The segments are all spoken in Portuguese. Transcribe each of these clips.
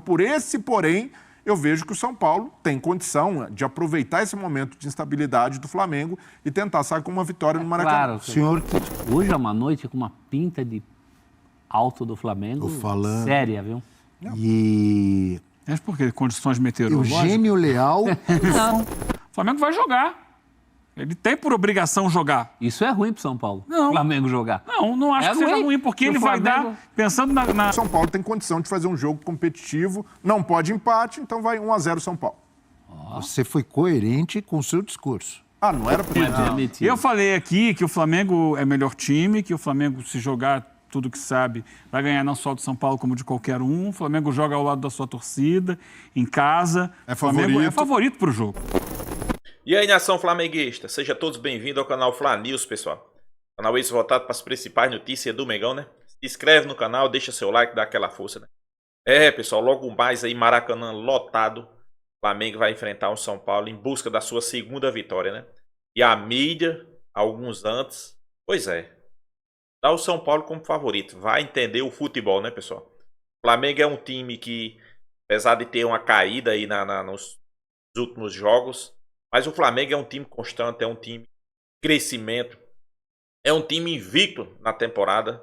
por esse porém, eu vejo que o São Paulo tem condição de aproveitar esse momento de instabilidade do Flamengo e tentar sair com uma vitória no Maracanã. Claro, senhor, hoje é uma noite com uma pinta de alto do Flamengo séria, viu? E... Mas por quê? Condições o meteorológicas? Gêmeo Leal... Não. O Flamengo vai jogar. Ele tem por obrigação jogar. Isso é ruim pro São Paulo, Não. o Flamengo jogar. Não acho que seja ruim, porque ele vai dar, pensando na... O São Paulo tem condição de fazer um jogo competitivo, não pode empate, então vai 1-0 São Paulo. Você foi coerente com o seu discurso. Ah, não era pra... Eu falei aqui que o Flamengo é melhor time, que o Flamengo, se jogar tudo que sabe, vai ganhar não só do São Paulo, como de qualquer um. O Flamengo joga ao lado da sua torcida, em casa. É O Flamengo é favorito pro jogo. E aí, nação flamenguista, sejam todos bem-vindos ao canal Fla News, pessoal. Canal esse voltado para as principais notícias do Mengão, né? Se inscreve no canal, deixa seu like, dá aquela força, né? Pessoal, logo mais aí, Maracanã lotado. O Flamengo vai enfrentar o São Paulo em busca da sua segunda vitória, né? E a mídia, alguns antes, pois é, dá o São Paulo como favorito. Vai entender o futebol, né, pessoal? O Flamengo é um time que, apesar de ter uma caída aí nos últimos jogos, mas o Flamengo é um time constante, é um time de crescimento, é um time invicto na temporada,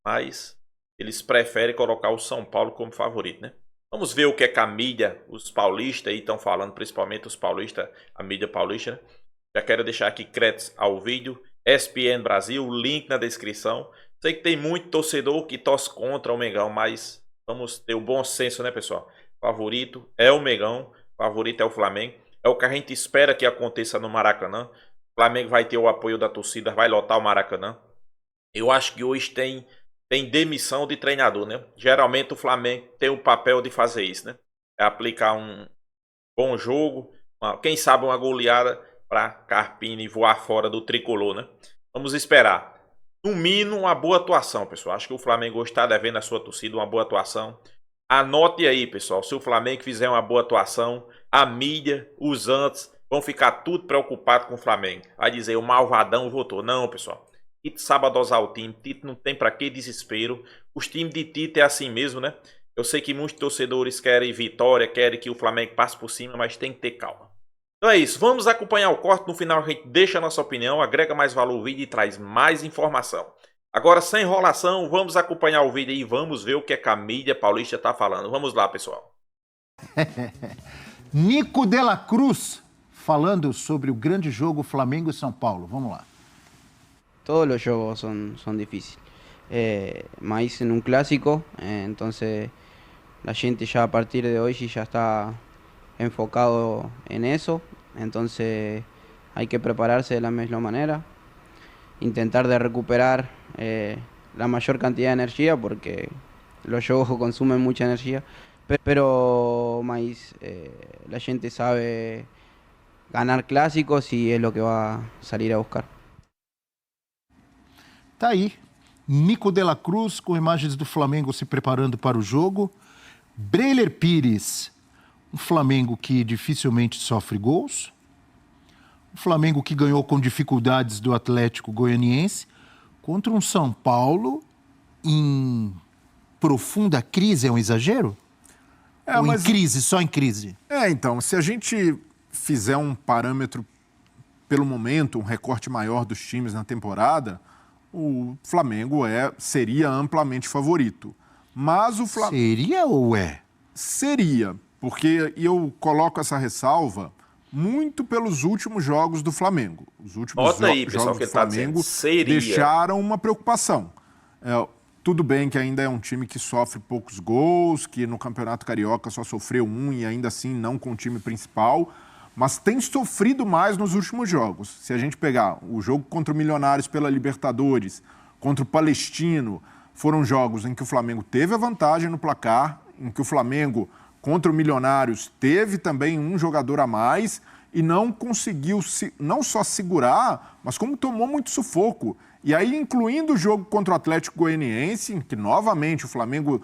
mas eles preferem colocar o São Paulo como favorito, né? Vamos ver o que é que a mídia, os paulistas aí estão falando, principalmente os paulistas, a mídia paulista, né? Já quero deixar aqui créditos ao vídeo, ESPN Brasil, link na descrição. Sei que tem muito torcedor que torce contra o Mengão, mas vamos ter o bom senso, né, pessoal? Favorito é o Mengão, favorito é o Flamengo. É o que a gente espera que aconteça no Maracanã. O Flamengo vai ter o apoio da torcida, vai lotar o Maracanã. Eu acho que hoje tem demissão de treinador, né? Geralmente o Flamengo tem o papel de fazer isso, né? É aplicar um bom jogo, quem sabe uma goleada para Carpini voar fora do tricolor, né? Vamos esperar. No mínimo, uma boa atuação, pessoal. Acho que o Flamengo hoje está devendo à sua torcida uma boa atuação. Anote aí, pessoal. Se o Flamengo fizer uma boa atuação, a mídia, os antes, vão ficar tudo preocupados com o Flamengo. Vai dizer, o malvadão votou. Não, pessoal. Tite sabe dosar o time. Tite não tem para que desespero. Os times de Tite é assim mesmo, né? Eu sei que muitos torcedores querem vitória, querem que o Flamengo passe por cima, mas tem que ter calma. Então é isso. Vamos acompanhar o corte. No final a gente deixa a nossa opinião, agrega mais valor ao vídeo e traz mais informação. Agora, sem enrolação, vamos acompanhar o vídeo e vamos ver o que a mídia paulista está falando. Vamos lá, pessoal. Nico de la Cruz, falando sobre o grande jogo Flamengo e São Paulo. Vamos lá. Todos los juegos son difíciles, más en un clásico, entonces la gente ya a partir de hoy ya está enfocado en eso, entonces hay que prepararse de la misma manera, intentar de recuperar la mayor cantidad de energía porque los juegos consumen mucha energía, pero más la gente sabe ganar clásicos y es lo que va a salir a buscar. Tá aí, Nico de la Cruz com imagens do Flamengo se preparando para o jogo. Breiler Pires, um Flamengo que dificilmente sofre gols. Um Flamengo que ganhou com dificuldades do Atlético Goianiense contra um São Paulo em profunda crise, é um exagero? Ou mas... em crise, só em crise? Então, se a gente fizer um parâmetro pelo momento, um recorte maior dos times na temporada, o Flamengo seria amplamente favorito. Mas o Flamengo... Seria ou é? Seria, porque eu coloco essa ressalva muito pelos últimos jogos do Flamengo. Os últimos jogos do Flamengo deixaram uma preocupação. Tudo bem que ainda é um time que sofre poucos gols, que no Campeonato Carioca só sofreu um e ainda assim não com o time principal, mas tem sofrido mais nos últimos jogos. Se a gente pegar o jogo contra o Milionários pela Libertadores, contra o Palestino, foram jogos em que o Flamengo teve a vantagem no placar, em que o Flamengo, contra o Milionários, teve também um jogador a mais e não conseguiu não só segurar, mas como tomou muito sufoco. E aí, incluindo o jogo contra o Atlético Goianiense, em que novamente o Flamengo,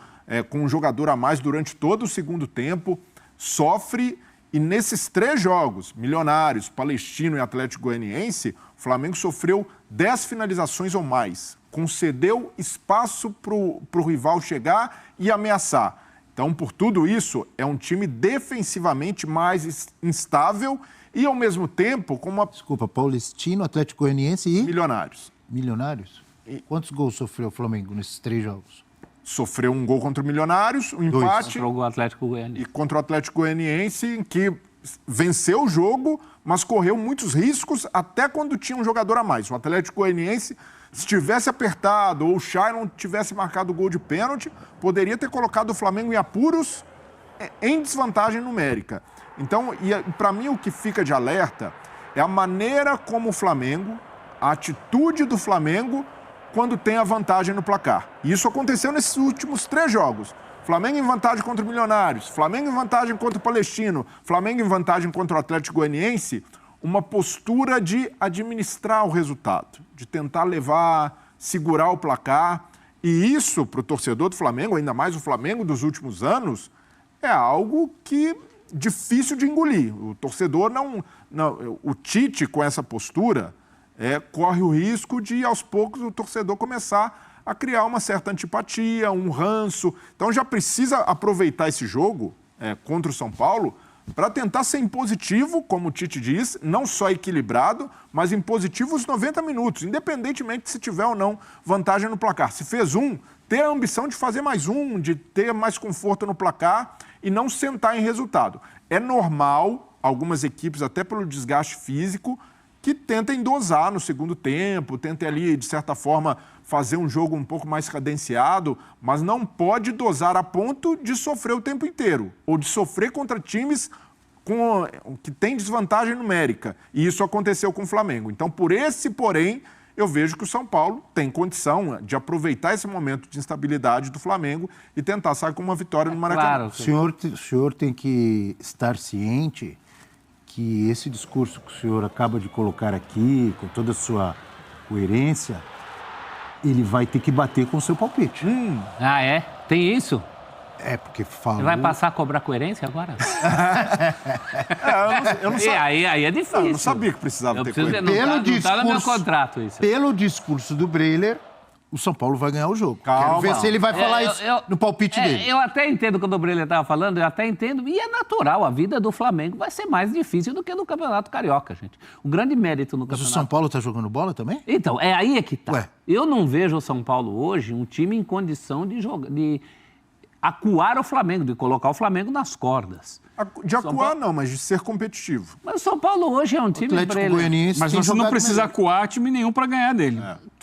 com um jogador a mais durante todo o segundo tempo, sofre. E nesses 3 jogos, Milionários, Palestino e Atlético Goianiense, o Flamengo sofreu 10 finalizações ou mais. Concedeu espaço para o rival chegar e ameaçar. Então, por tudo isso, é um time defensivamente mais instável e, ao mesmo tempo, com uma... Desculpa, Paulistino, Atlético Goianiense e... Milionários. Milionários? Quantos gols sofreu o Flamengo nesses 3 jogos? Sofreu um gol contra o Milionários, um empate... Contra o Atlético Goianiense. E contra o Atlético Goianiense, em que venceu o jogo, mas correu muitos riscos até quando tinha um jogador a mais. O Atlético Goianiense, se tivesse apertado ou o Chay não tivesse marcado o gol de pênalti, poderia ter colocado o Flamengo em apuros em desvantagem numérica. Então, para mim, o que fica de alerta é a maneira como o Flamengo, a atitude do Flamengo quando tem a vantagem no placar. E isso aconteceu nesses últimos 3 jogos. Flamengo em vantagem contra o Milionários, Flamengo em vantagem contra o Palestino, Flamengo em vantagem contra o Atlético Goianiense, uma postura de administrar o resultado, de tentar levar, segurar o placar. E isso, para o torcedor do Flamengo, ainda mais o Flamengo dos últimos anos, é algo que difícil de engolir. O torcedor não o Tite, com essa postura, corre o risco de, aos poucos, o torcedor começar a criar uma certa antipatia, um ranço. Então já precisa aproveitar esse jogo contra o São Paulo para tentar ser impositivo, como o Tite diz, não só equilibrado, mas impositivo os 90 minutos, independentemente de se tiver ou não vantagem no placar. Se fez ter a ambição de fazer mais de ter mais conforto no placar e não sentar em resultado. É normal, algumas equipes, até pelo desgaste físico, que tentem dosar no segundo tempo, tentem ali, de certa forma, fazer um jogo um pouco mais cadenciado, mas não pode dosar a ponto de sofrer o tempo inteiro, ou de sofrer contra times que têm desvantagem numérica. E isso aconteceu com o Flamengo. Então, por esse porém, eu vejo que o São Paulo tem condição de aproveitar esse momento de instabilidade do Flamengo e tentar sair com uma vitória no Maracanã. Claro, o senhor tem que estar ciente que esse discurso que o senhor acaba de colocar aqui, com toda a sua coerência, ele vai ter que bater com o seu palpite. Ah, é? Tem isso? Porque fala. Ele vai passar a cobrar coerência agora? Eu não sabia. Aí é difícil. Eu não sabia que precisava ter coerência. Não tá no meu contrato isso. Pelo discurso do Breiler, o São Paulo vai ganhar o jogo. Calma. Quero ver se ele vai falar isso no palpite dele. Eu até entendo quando o Breiler estava falando, eu até entendo. E é natural, a vida do Flamengo vai ser mais difícil do que no Campeonato Carioca, gente. O grande mérito no Campeonato... Mas o São Paulo está jogando bola também? Então, aí é que tá. Ué. Eu não vejo o São Paulo hoje um time em condição de jogar, de acuar o Flamengo, de colocar o Flamengo nas cordas. De acuar não, mas de ser competitivo. Mas o São Paulo hoje é um time... Mas você não precisa acuar time nenhum para ganhar dele.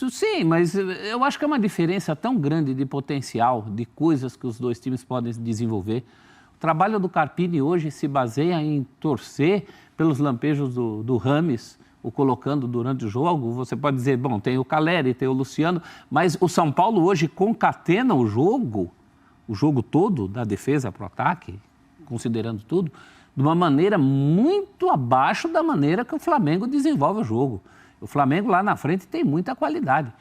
Sim, mas eu acho que é uma diferença tão grande de potencial, de coisas que os dois times podem desenvolver. O trabalho do Carpini hoje se baseia em torcer pelos lampejos do Rames, o colocando durante o jogo. Você pode dizer, bom, tem o Caleri, tem o Luciano, mas o São Paulo hoje concatena o jogo todo, da defesa para o ataque, considerando tudo, de uma maneira muito abaixo da maneira que o Flamengo desenvolve o jogo. O Flamengo lá na frente tem muita qualidade.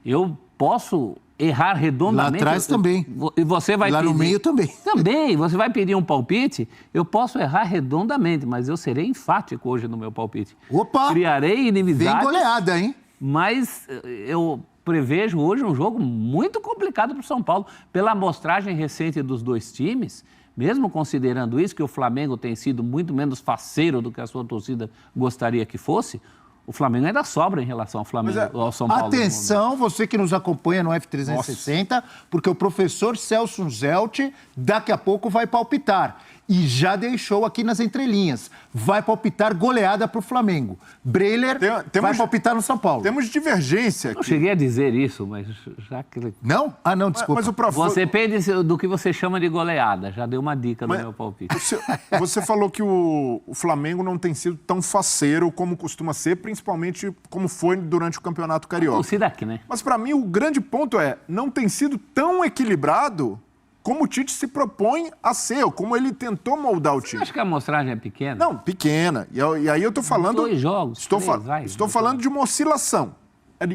Eu posso errar redondamente. Lá atrás também. E você vai lá pedir, no meio também. Também. Você vai pedir um palpite, eu posso errar redondamente, mas eu serei enfático hoje no meu palpite. Opa! Criarei inimizades. Bem goleada, hein? Mas eu prevejo hoje um jogo muito complicado para o São Paulo. Pela amostragem recente dos dois times, mesmo considerando isso, que o Flamengo tem sido muito menos faceiro do que a sua torcida gostaria que fosse, o Flamengo ainda sobra em relação ao Flamengo, ao São Paulo. Atenção, você que nos acompanha no F360, porque o professor Celso Zelt daqui a pouco vai palpitar. E já deixou aqui nas entrelinhas. Vai palpitar goleada para o Flamengo. Breiler vai palpitar no São Paulo. Temos divergência aqui. Eu cheguei a dizer isso, mas já que... Não? Ah, não, desculpa. Mas o professor... Você depende do que você chama de goleada. Já deu uma dica no meu palpite. Você falou que o Flamengo não tem sido tão faceiro como costuma ser, principalmente como foi durante o Campeonato Carioca. Torcida aqui, né? Mas para mim o grande ponto não tem sido tão equilibrado como o Tite se propõe a ser, ou como ele tentou moldar o time. Você acha que a amostragem é pequena? Não, pequena. E aí eu estou falando... 2 jogos, Estou falando de uma oscilação.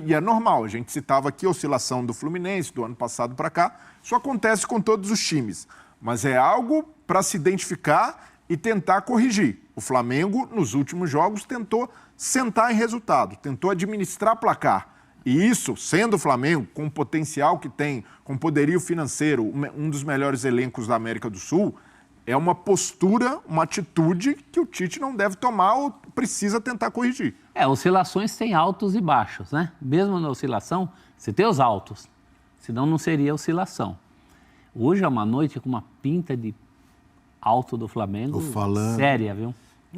E é normal, a gente citava aqui a oscilação do Fluminense, do ano passado para cá. Isso acontece com todos os times. Mas é algo para se identificar e tentar corrigir. O Flamengo, nos últimos jogos, tentou sentar em resultado, tentou administrar placar. E isso, sendo o Flamengo, com o potencial que tem, com poderio financeiro, um dos melhores elencos da América do Sul, é uma postura, uma atitude que o Tite não deve tomar ou precisa tentar corrigir. Oscilações têm altos e baixos, né? Mesmo na oscilação, você tem os altos, senão não seria oscilação. Hoje é uma noite com uma pinta de alto do Flamengo séria, viu?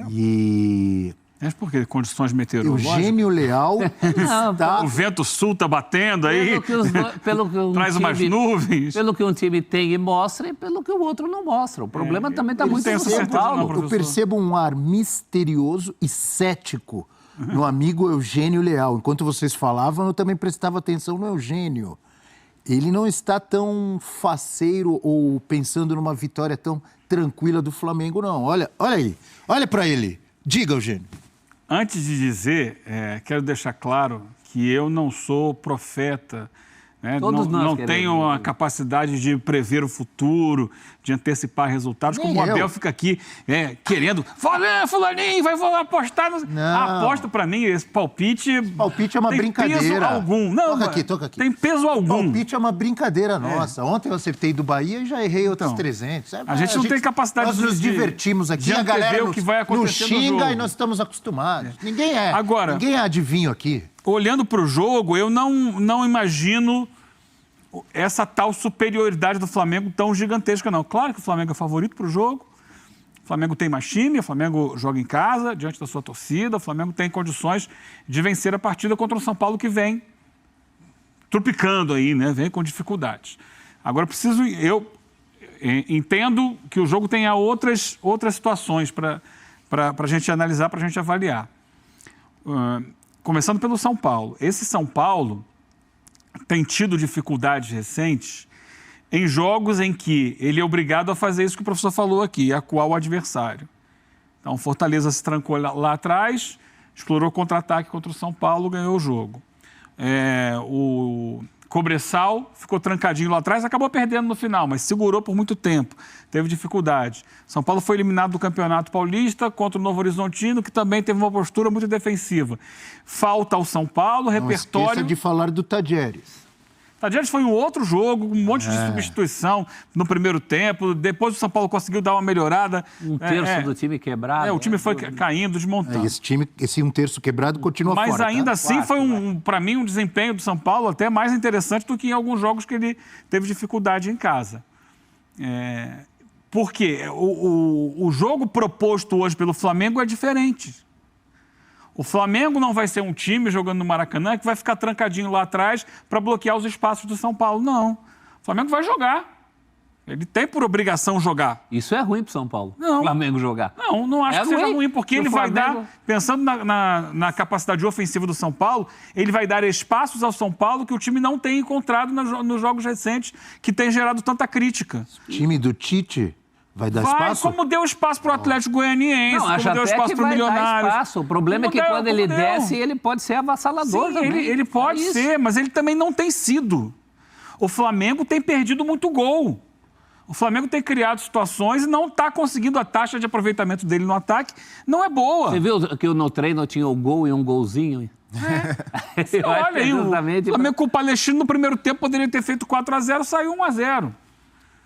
E... Mas por quê? Condições meteorológicas? Eugênio Leal está... O vento sul está batendo aí, traz umas nuvens. Pelo que um time tem e mostra e pelo que o outro não mostra. O problema também está muito no São Paulo. Eu percebo um ar misterioso e cético no amigo Eugênio Leal. Enquanto vocês falavam, eu também prestava atenção no Eugênio. Ele não está tão faceiro ou pensando numa vitória tão tranquila do Flamengo, não. Olha ele, olha para ele. Diga, Eugênio. Antes de dizer, quero deixar claro que eu não sou profeta, né? Não tenho a capacidade de prever o futuro, de antecipar resultados, como o Abel fica aqui querendo, fulaninho, vai apostar. Aposta para mim, esse palpite... Palpite é uma brincadeira. Tem peso algum. Não, toca aqui. Tem peso algum. Palpite é uma brincadeira nossa. Ontem eu acertei do Bahia e já errei outros 300. A gente não tem capacidade nós nos divertimos aqui, a galera nos xinga e nós estamos acostumados. Ninguém é adivinho aqui. Olhando para o jogo, eu não imagino essa tal superioridade do Flamengo tão gigantesca, não. Claro que o Flamengo é favorito para o jogo, o Flamengo tem mais time, o Flamengo joga em casa, diante da sua torcida, o Flamengo tem condições de vencer a partida contra o São Paulo, que vem tropicando aí, né? Vem com dificuldades. Agora, eu entendo que o jogo tenha outras situações para a gente analisar, para a gente avaliar. Começando pelo São Paulo. Esse São Paulo tem tido dificuldades recentes em jogos em que ele é obrigado a fazer isso que o professor falou aqui, acuar o adversário. Então, Fortaleza se trancou lá atrás, explorou contra-ataque contra o São Paulo, ganhou o jogo. O Cobressal ficou trancadinho lá atrás, acabou perdendo no final, mas segurou por muito tempo, teve dificuldade. São Paulo foi eliminado do Campeonato Paulista contra o Novo Horizontino, que também teve uma postura muito defensiva. Falta ao São Paulo, repertório... Não esqueça de falar do Tadieres. Tadieres foi um outro jogo, um monte de substituição no primeiro tempo. Depois o São Paulo conseguiu dar uma melhorada. Um terço do time quebrado. O time foi caindo, desmontando. Esse um terço quebrado continua fora. Mas ainda assim foi, para mim, um desempenho do São Paulo até mais interessante do que em alguns jogos que ele teve dificuldade em casa. Por quê? O jogo proposto hoje pelo Flamengo é diferente. O Flamengo não vai ser um time jogando no Maracanã que vai ficar trancadinho lá atrás para bloquear os espaços do São Paulo. Não. O Flamengo vai jogar. Ele tem por obrigação jogar. Isso é ruim para o São Paulo, não. O Flamengo jogar. Não acho que seja ruim, porque ele vai dar, pensando na capacidade ofensiva do São Paulo, ele vai dar espaços ao São Paulo que o time não tem encontrado nos jogos recentes, que tem gerado tanta crítica. O time do Tite... Vai dar espaço? Como deu espaço para o Atlético Goianiense, como deu espaço para o Milionários. O problema é que quando ele desce, ele pode ser avassalador também. Ele pode ser, mas ele também não tem sido. O Flamengo tem perdido muito gol. O Flamengo tem criado situações e não está conseguindo, a taxa de aproveitamento dele no ataque não é boa. Você viu que no treino tinha o gol e um golzinho? Olha aí, o Flamengo com o Palestino no primeiro tempo poderia ter feito 4-0, saiu 1-0.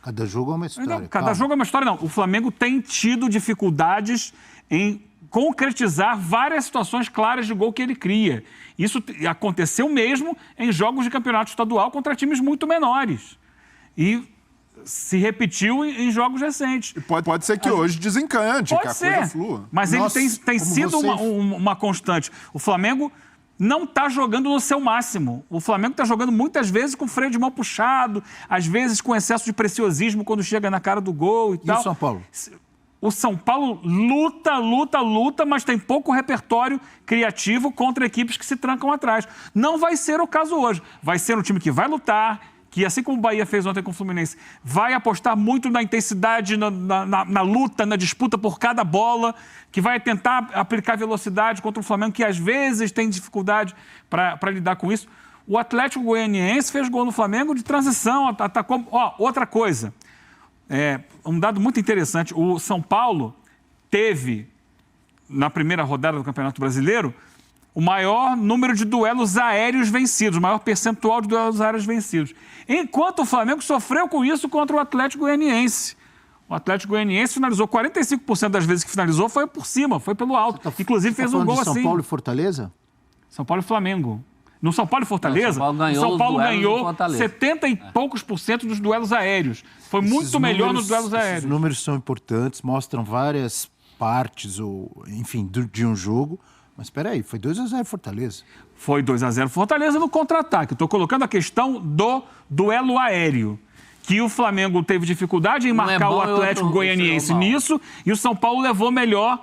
Cada jogo é uma história. Cada jogo é uma história, não. O Flamengo tem tido dificuldades em concretizar várias situações claras de gol que ele cria. Isso aconteceu mesmo em jogos de campeonato estadual contra times muito menores. E se repetiu em jogos recentes. E pode ser que hoje desencante, que a coisa flua. Mas ele tem sido uma constante. O Flamengo não está jogando no seu máximo. O Flamengo está jogando muitas vezes com o freio de mão puxado, às vezes com excesso de preciosismo quando chega na cara do gol e tal. E o São Paulo? O São Paulo luta, mas tem pouco repertório criativo contra equipes que se trancam atrás. Não vai ser o caso hoje. Vai ser um time que vai lutar, que, assim como o Bahia fez ontem com o Fluminense, vai apostar muito na intensidade, na luta, na disputa por cada bola, que vai tentar aplicar velocidade contra o Flamengo, que às vezes tem dificuldade para lidar com isso. O Atlético Goianiense fez gol no Flamengo de transição, atacou... outra coisa, um dado muito interessante, o São Paulo teve, na primeira rodada do Campeonato Brasileiro, o maior número de duelos aéreos vencidos, o maior percentual de duelos aéreos vencidos. Enquanto o Flamengo sofreu com isso contra o Atlético Goianiense. O Atlético Goianiense finalizou 45% das vezes que finalizou, foi por cima, foi pelo alto. Inclusive fez um gol assim. São Paulo e Fortaleza? São Paulo e Flamengo. No São Paulo e Fortaleza, São Paulo ganhou 70 e poucos % dos duelos aéreos. Foi muito melhor nos duelos aéreos. Os números são importantes, mostram várias partes, enfim, de um jogo. Mas espera aí, foi 2-0 Fortaleza. Foi 2-0 Fortaleza no contra-ataque. Estou colocando a questão do duelo aéreo. Que o Flamengo teve dificuldade em marcar o Atlético Goianiense nisso, e o São Paulo levou melhor,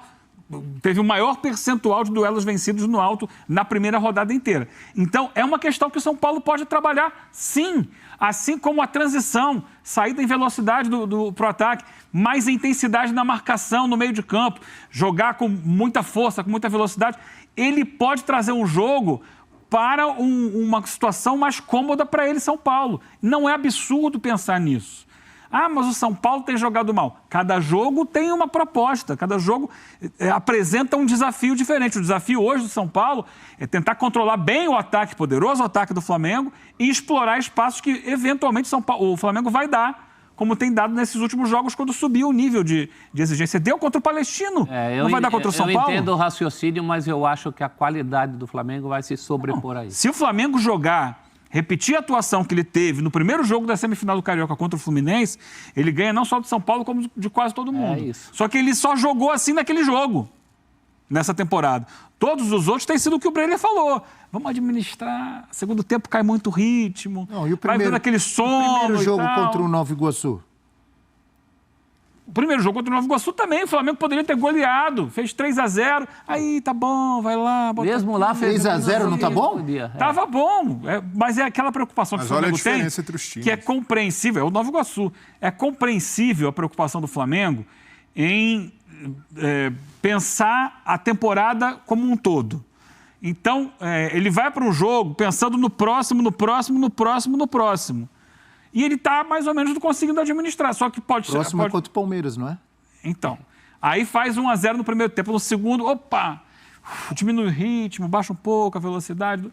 teve o maior percentual de duelos vencidos no alto na primeira rodada inteira. Então, é uma questão que o São Paulo pode trabalhar, sim. Assim como a transição, saída em velocidade pro ataque, mais intensidade na marcação, no meio de campo, jogar com muita força, com muita velocidade. Ele pode trazer um jogo para uma situação mais cômoda para ele, São Paulo. Não é absurdo pensar nisso. Ah, mas o São Paulo tem jogado mal. Cada jogo tem uma proposta, cada jogo apresenta um desafio diferente. O desafio hoje do São Paulo é tentar controlar bem o ataque, poderoso ataque do Flamengo, e explorar espaços que, eventualmente, o Flamengo vai dar, como tem dado nesses últimos jogos, quando subiu o nível de exigência. Deu contra o Palestino, não vai dar contra o São Paulo? Eu entendo o raciocínio, mas eu acho que a qualidade do Flamengo vai se sobrepor aí. Se o Flamengo jogar, repetir a atuação que ele teve no primeiro jogo da semifinal do Carioca contra o Fluminense, ele ganha não só do São Paulo, como de quase todo mundo. Isso. Só que ele só jogou assim naquele jogo, nessa temporada. Todos os outros têm sido o que o Breiner falou. Vamos administrar, segundo tempo cai muito ritmo, não, e o vai vendo aquele sono. O primeiro jogo contra o Nova Iguaçu? O primeiro jogo contra o Nova Iguaçu também, o Flamengo poderia ter goleado, fez 3-0, aí tá bom, vai lá. Mesmo lá fez 3-0, não tá bom? Tava bom, mas é aquela preocupação que o Flamengo tem, entre os times. Que é compreensível, é o Nova Iguaçu, é compreensível a preocupação do Flamengo em pensar a temporada como um todo. Então, ele vai para um jogo pensando no próximo. E ele está mais ou menos conseguindo administrar, só que pode ser... Próximo é contra o Palmeiras, não é? Então, aí faz 1-0 no primeiro tempo, no segundo, diminui o ritmo, baixa um pouco a velocidade.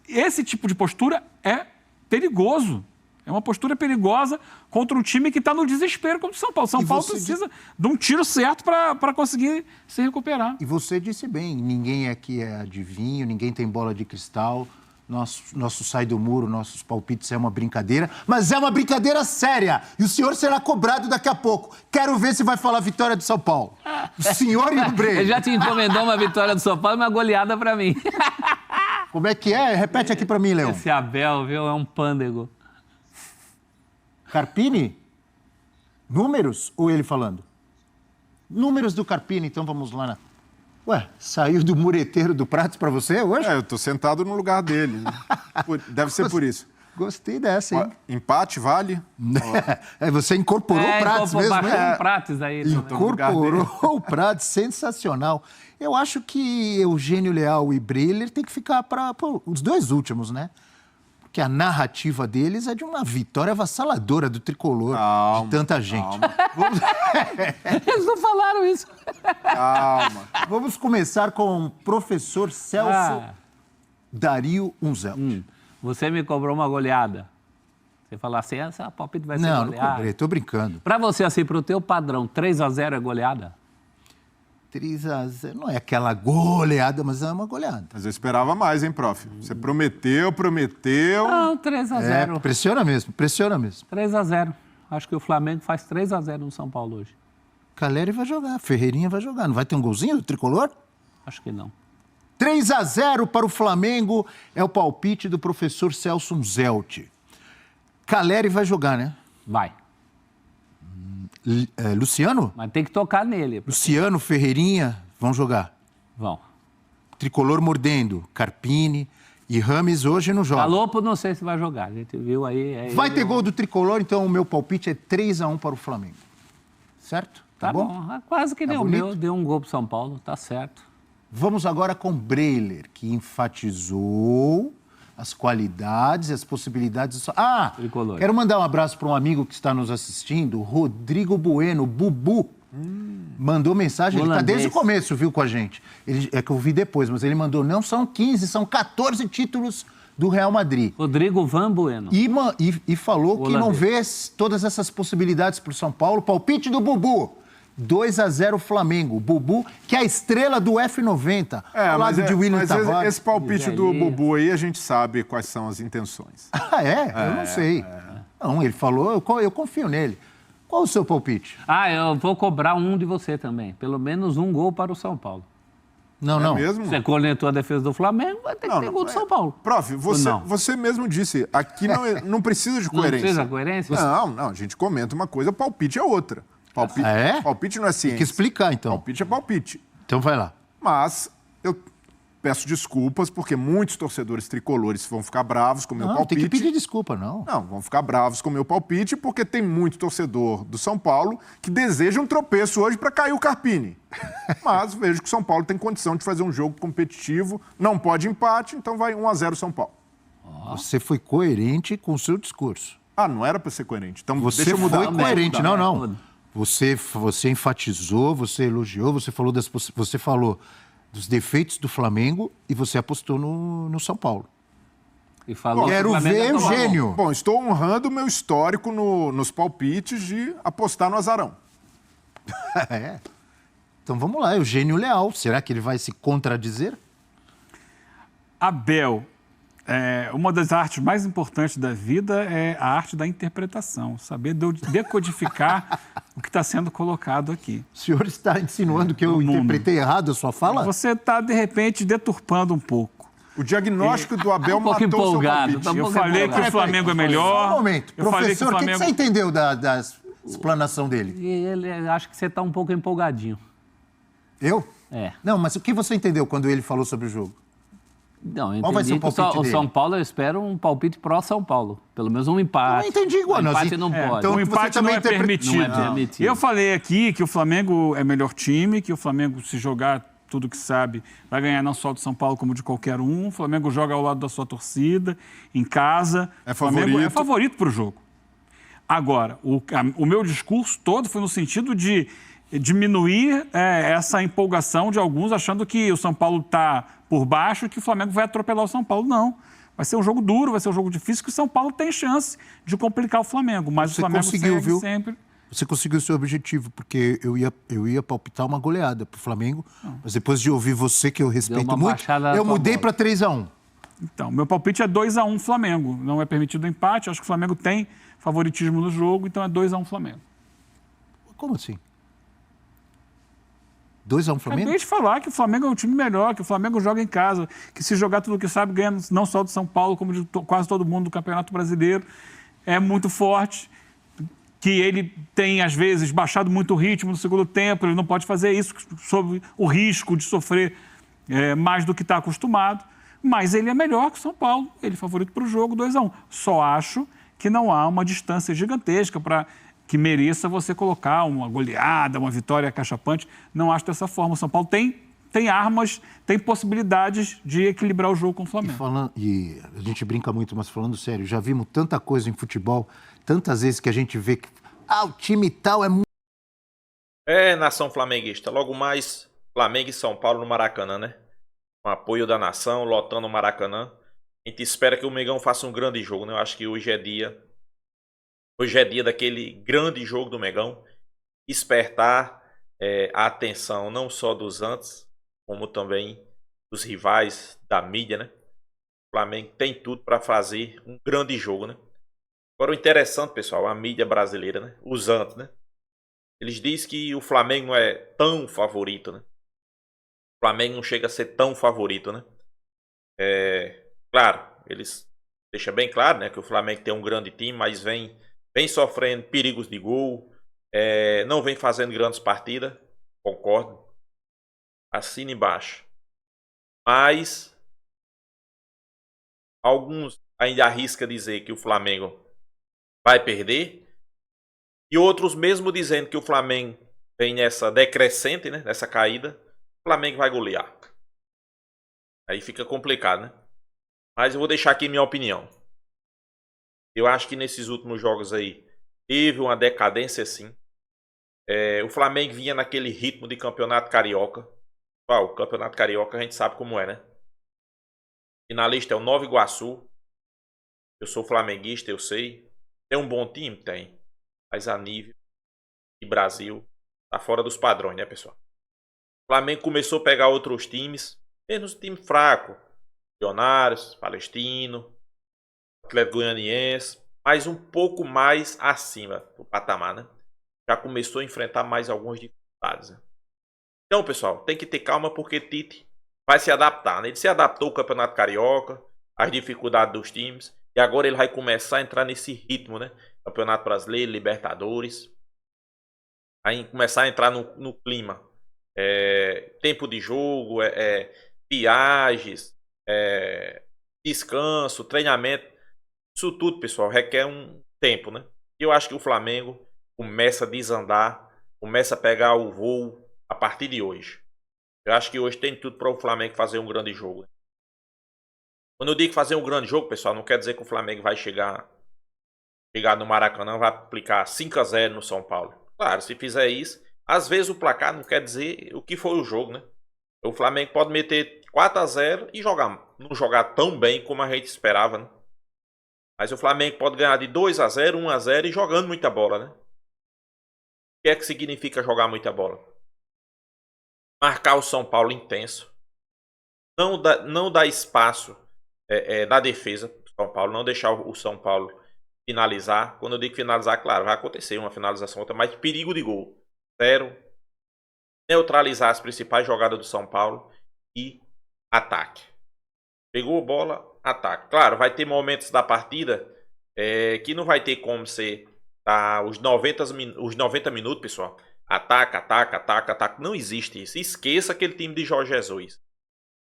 Esse tipo de postura é perigoso. É uma postura perigosa contra um time que está no desespero como o São Paulo. São Paulo precisa de um tiro certo para conseguir se recuperar. E você disse bem, ninguém aqui é adivinho, ninguém tem bola de cristal. Nosso sai do muro, nossos palpites é uma brincadeira, mas é uma brincadeira séria. E o senhor será cobrado daqui a pouco. Quero ver se vai falar a vitória do São Paulo. O senhor e o Breiner. Ele já te encomendou uma vitória do São Paulo e uma goleada para mim. Como é que é? Repete aqui para mim, Leão. Esse Abel, viu, é um pândego. Carpini? Números? Ou ele falando? Números do Carpini, então vamos lá. Ué, saiu do mureteiro do Prates para você hoje? Eu tô sentado no lugar dele. Deve ser por isso. Gostei dessa, hein? Empate vale? Você incorporou o Prates mesmo, né? O Prates aí. Incorporou o Prates, sensacional. Eu acho que Eugênio Leal e Breiner tem que ficar para os dois últimos, né? Porque a narrativa deles é de uma vitória avassaladora do tricolor, de tanta gente. Eles não falaram isso. Calma. Vamos começar com o professor Celso Dario Unzelt. Você me cobrou uma goleada. Você falar assim, essa palpite vai ser goleada. Não cobrei, tô brincando. Para você, assim, pro teu padrão, 3-0 é goleada? 3-0, não é aquela goleada, mas é uma goleada. Mas eu esperava mais, hein, prof? Você prometeu. Não, 3-0. Pressiona mesmo. 3-0. Acho que o Flamengo faz 3-0 no São Paulo hoje. Caleri vai jogar, Ferreirinha vai jogar. Não vai ter um golzinho do tricolor? Acho que não. 3-0 para o Flamengo é o palpite do professor Celso Unzelt. Caleri vai jogar, né? Vai. Luciano? Mas tem que tocar nele. Luciano, Ferreirinha vão jogar. Vão. Tricolor mordendo, Carpini e Rames hoje não joga. Galopo não sei se vai jogar, a gente viu aí. Vai ter gol do Tricolor, então o meu palpite é 3-1 para o Flamengo. Certo? Tá bom? Quase que nem o meu, deu um gol pro São Paulo, tá certo. Vamos agora com Breiner, que enfatizou as qualidades e as possibilidades. Tricolor. Quero mandar um abraço para um amigo que está nos assistindo, Rodrigo Bueno, Bubu. mandou mensagem, ele está desde o começo, viu, com a gente. É que eu vi depois, mas ele mandou, não são 15, são 14 títulos do Real Madrid. Rodrigo Van Bueno. E falou que não vê todas essas possibilidades para o São Paulo. Palpite do Bubu. 2-0 Flamengo. Bubu, que é a estrela do F90, ao lado de William Tavares. Esse palpite do Bubu aí, a gente sabe quais são as intenções. Ah, é? Eu não sei. Não, ele falou, eu confio nele. Qual o seu palpite? Eu vou cobrar um de você também. Pelo menos um gol para o São Paulo. Não. Mesmo? Você cornetou a defesa do Flamengo, vai ter que ter gol do São Paulo. Prof, você mesmo disse, aqui não precisa de coerência. Não precisa de coerência? Não, a gente comenta uma coisa, palpite é outra. Palpite não é ciência. Tem que explicar, então. Palpite é palpite. Então vai lá. Mas eu peço desculpas, porque muitos torcedores tricolores vão ficar bravos com o meu palpite. Não, tem que pedir desculpa, não. Não, vão ficar bravos com o meu palpite, porque tem muito torcedor do São Paulo que deseja um tropeço hoje para cair o Carpini. Mas vejo que o São Paulo tem condição de fazer um jogo competitivo, não pode empate, então vai 1-0 São Paulo. Você foi coerente com o seu discurso. Não era para ser coerente. Então você deixa eu mudar. Foi coerente, não. Você enfatizou, você elogiou, você falou dos defeitos do Flamengo e você apostou no São Paulo. E falou Quero ver o gênio. Bom, estou honrando o meu histórico nos palpites de apostar no azarão. Então vamos lá, Eugênio Leal. Será que ele vai se contradizer? Abel, uma das artes mais importantes da vida é a arte da interpretação, saber decodificar o que está sendo colocado aqui. O senhor está insinuando que eu interpretei errado a sua fala? Você está, de repente, deturpando um pouco. O diagnóstico do Abel matou o seu palpite. Eu falei que o Flamengo é melhor. Só um momento. Professor, o que você entendeu da explanação dele? Acho que você está um pouco empolgadinho. Eu? É. Não, mas o que você entendeu quando ele falou sobre o jogo? Não, eu Qual vai ser o palpite dele? O São Paulo, eu espero um palpite pró-São Paulo. Pelo menos um empate. Eu não entendi igual. Um empate não pode. Então, o empate não é permitido. Não é permitido. Eu falei aqui que o Flamengo é melhor time, que o Flamengo, se jogar tudo que sabe, vai ganhar não só do São Paulo, como de qualquer um. O Flamengo joga ao lado da sua torcida, em casa. É favorito. O Flamengo é favorito para o jogo. Agora, o meu discurso todo foi no sentido de diminuir essa empolgação de alguns achando que o São Paulo está por baixo e que o Flamengo vai atropelar o São Paulo. Não. Vai ser um jogo duro, vai ser um jogo difícil, que o São Paulo tem chance de complicar o Flamengo. Mas o Flamengo segue sempre... Você conseguiu o seu objetivo, porque eu ia palpitar uma goleada para o Flamengo, mas depois de ouvir você, que eu respeito muito, eu mudei para 3-1. Então, meu palpite é 2-1 Flamengo. Não é permitido empate, acho que o Flamengo tem favoritismo no jogo, então é 2-1 Flamengo. Como assim? 2-1 Flamengo? Acabei de falar que o Flamengo é um time melhor, que o Flamengo joga em casa, que se jogar tudo o que sabe, ganha não só do São Paulo, como de quase todo mundo do Campeonato Brasileiro. É muito forte, que ele tem, às vezes, baixado muito o ritmo no segundo tempo, ele não pode fazer isso sob o risco de sofrer mais do que está acostumado, mas ele é melhor que o São Paulo, ele é favorito para o jogo 2-1. Só acho que não há uma distância gigantesca para que mereça você colocar uma goleada, uma vitória cachapante. Não acho dessa forma. O São Paulo tem armas, tem possibilidades de equilibrar o jogo com o Flamengo. E a gente brinca muito, mas falando sério, já vimos tanta coisa em futebol, tantas vezes que a gente vê que o time tal é muito... Nação flamenguista. Logo mais, Flamengo e São Paulo no Maracanã, né? Com apoio da nação, lotando o Maracanã. A gente espera que o Mengão faça um grande jogo, né? Eu acho que hoje é dia daquele grande jogo do Mengão. Despertar a atenção não só dos antes, como também dos rivais, da mídia, né? O Flamengo tem tudo para fazer um grande jogo, né? Agora, o interessante, pessoal, a mídia brasileira, né? Os antes, né? Eles dizem que o Flamengo não é tão favorito, né? O Flamengo não chega a ser tão favorito, né? Claro, eles deixam bem claro, né? Que o Flamengo tem um grande time, mas vem sofrendo perigos de gol, não vem fazendo grandes partidas, concordo. Assina embaixo. Mas alguns ainda arriscam dizer que o Flamengo vai perder. E outros mesmo dizendo que o Flamengo vem nessa decrescente, né? Nessa caída. O Flamengo vai golear. Aí fica complicado, né? Mas eu vou deixar aqui minha opinião. Eu acho que nesses últimos jogos aí teve uma decadência sim. O Flamengo vinha naquele ritmo de campeonato carioca. O campeonato carioca a gente sabe como é, né? Finalista é o Nova Iguaçu. Eu sou flamenguista, eu sei. Tem um bom time? Tem. Mas a nível de Brasil, tá fora dos padrões, né, pessoal? O Flamengo começou a pegar outros times, menos time fraco. Milionários, Palestino, Atlético Goianiense, mas um pouco mais acima do patamar, né? Já começou a enfrentar mais algumas dificuldades, né? Então, pessoal, tem que ter calma porque Tite vai se adaptar, né? Ele se adaptou ao Campeonato Carioca, às dificuldades dos times, e agora ele vai começar a entrar nesse ritmo, né? Campeonato Brasileiro, Libertadores. Aí começar a entrar no clima. Tempo de jogo, viagens, descanso, treinamento. Isso tudo, pessoal, requer um tempo, né? E eu acho que o Flamengo começa a desandar, começa a pegar o voo a partir de hoje. Eu acho que hoje tem tudo para o Flamengo fazer um grande jogo, né? Quando eu digo fazer um grande jogo, pessoal, não quer dizer que o Flamengo vai chegar no Maracanã, vai aplicar 5-0 no São Paulo. Claro, se fizer isso, às vezes o placar não quer dizer o que foi o jogo, né? O Flamengo pode meter 4-0 e não jogar tão bem como a gente esperava, né? Mas o Flamengo pode ganhar de 2-0, 1-0 e jogando muita bola, né? O que é que significa jogar muita bola? Marcar o São Paulo intenso. Não dar espaço da defesa do São Paulo. Não deixar o São Paulo finalizar. Quando eu digo finalizar, claro, vai acontecer uma finalização outra, mas perigo de gol. 0. Neutralizar as principais jogadas do São Paulo e ataque. Pegou a bola, ataque. Claro, vai ter momentos da partida que não vai ter como ser os 90 minutos, pessoal. Ataca, ataca, ataca, ataca. Não existe isso. Esqueça aquele time de Jorge Jesus.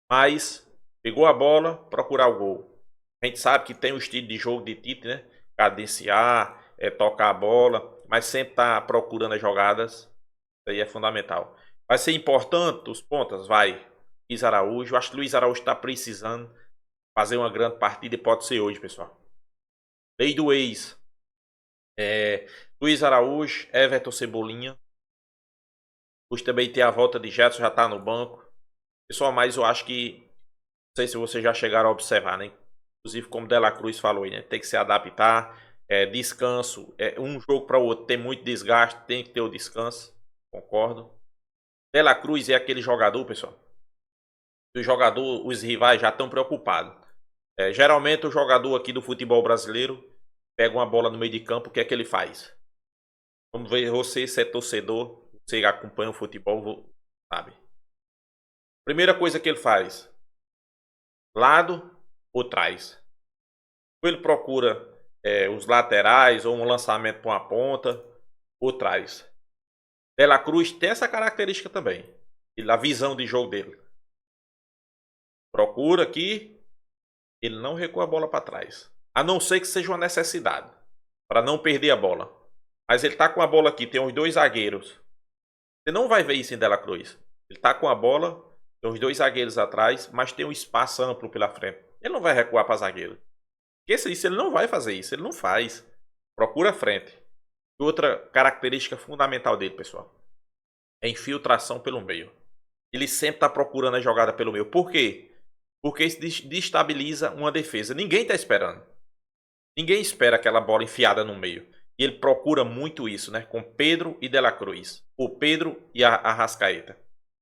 Mas pegou a bola, procurar o gol. A gente sabe que tem o estilo de jogo de Tite, né? Cadenciar, tocar a bola, mas sempre tá procurando as jogadas. Isso aí é fundamental. Vai ser importante os pontas? Vai. Luiz Araújo. Eu acho que Luiz Araújo está precisando fazer uma grande partida e pode ser hoje, pessoal. Lei do ex. Luiz Araújo, Everton Cebolinha. Hoje também tem a volta de Jetson, já está no banco. Pessoal, mas eu acho que, não sei se vocês já chegaram a observar, né? Inclusive, como Dela Cruz falou aí, né? Tem que se adaptar, descanso. Um jogo para o outro tem muito desgaste, tem que ter o descanso. Concordo. Dela Cruz é aquele jogador, pessoal. Os rivais já estão preocupados. Geralmente o jogador aqui do futebol brasileiro pega uma bola no meio de campo, o que é que ele faz? Vamos ver, você ser torcedor, você acompanha o futebol, sabe? Primeira coisa que ele faz: lado ou trás. Ou ele procura os laterais ou um lançamento para uma ponta ou trás. Dela Cruz tem essa característica também. A visão de jogo dele. Procura aqui. Ele não recua a bola para trás. A não ser que seja uma necessidade. Para não perder a bola. Mas ele está com a bola aqui. Tem os dois zagueiros. Você não vai ver isso em Dela Cruz. Ele está com a bola. Tem os dois zagueiros atrás. Mas tem um espaço amplo pela frente. Ele não vai recuar para zagueiro. Esqueça isso. Ele não vai fazer isso. Ele não faz. Procura a frente. Outra característica fundamental dele, pessoal. É infiltração pelo meio. Ele sempre está procurando a jogada pelo meio. Por quê? Porque isso destabiliza uma defesa. Ninguém está esperando. Ninguém espera aquela bola enfiada no meio. E ele procura muito isso, né? Com Pedro e Dela Cruz. O Pedro e a Arrascaeta.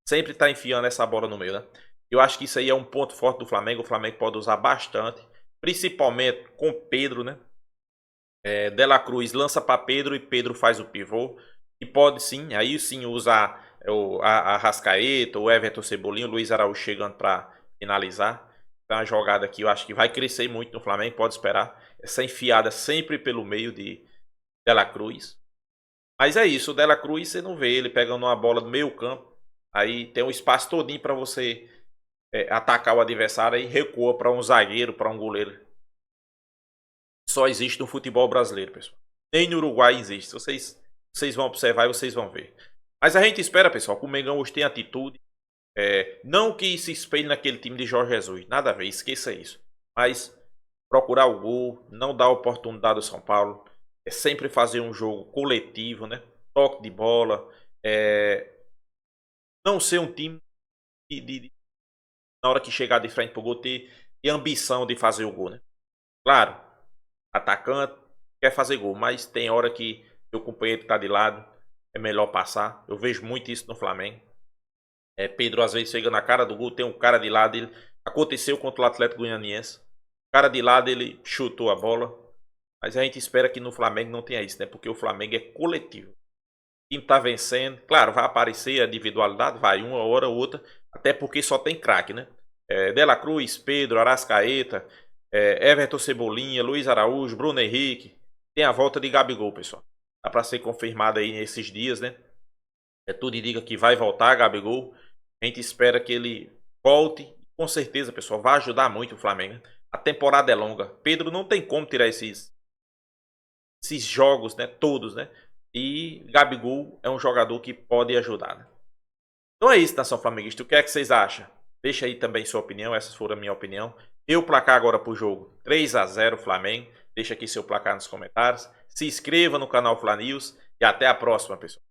Sempre está enfiando essa bola no meio, né? Eu acho que isso aí é um ponto forte do Flamengo. O Flamengo pode usar bastante. Principalmente com Pedro, né? Dela Cruz lança para Pedro e Pedro faz o pivô. E pode sim, aí sim usar a Arrascaeta, o Everton Cebolinha, o Luiz Araújo chegando para finalizar. Então a jogada aqui eu acho que vai crescer muito no Flamengo, pode esperar. Essa enfiada sempre pelo meio de Dela Cruz. Mas é isso, o Dela Cruz você não vê ele pegando uma bola do meio campo. Aí tem um espaço todinho para você atacar o adversário e recua para um zagueiro, para um goleiro. Só existe no futebol brasileiro, pessoal. Nem no Uruguai existe. Vocês vão observar e vocês vão ver. Mas a gente espera, pessoal, que o Mengão hoje tenha atitude. Não que se espelhe naquele time de Jorge Jesus. Nada a ver, esqueça isso. Mas procurar o gol, não dar oportunidade ao São Paulo. Sempre fazer um jogo coletivo, né? toque de bola, não ser um time na hora que chegar de frente pro gol, ter ambição de fazer o gol, né? Claro, atacante quer fazer gol, mas tem hora que o companheiro que tá de lado é melhor passar. Eu vejo muito isso no Flamengo. Pedro às vezes chega na cara do gol, tem um cara de lado, aconteceu contra o Atlético Goianiense. O cara de lado, ele chutou a bola. Mas a gente espera que no Flamengo não tenha isso, né? Porque o Flamengo é coletivo. O time tá vencendo. Claro, vai aparecer a individualidade, vai uma hora ou outra. Até porque só tem craque, né? De La Cruz, Pedro, Arrascaeta, Everton Cebolinha, Luiz Araújo, Bruno Henrique. Tem a volta de Gabigol, pessoal. Dá pra ser confirmado aí nesses dias, né? Tudo indica que vai voltar Gabigol. A gente espera que ele volte. Com certeza, pessoal, vai ajudar muito o Flamengo, né? A temporada é longa. Pedro não tem como tirar esses jogos, né? Todos, né? E Gabigol é um jogador que pode ajudar, né? Então é isso, nação flamenguista. O que é que vocês acham? Deixa aí também sua opinião. Essa foi a minha opinião. Eu placar agora pro jogo 3-0 Flamengo. Deixa aqui seu placar nos comentários. Se inscreva no canal Fla News. E até a próxima, pessoal.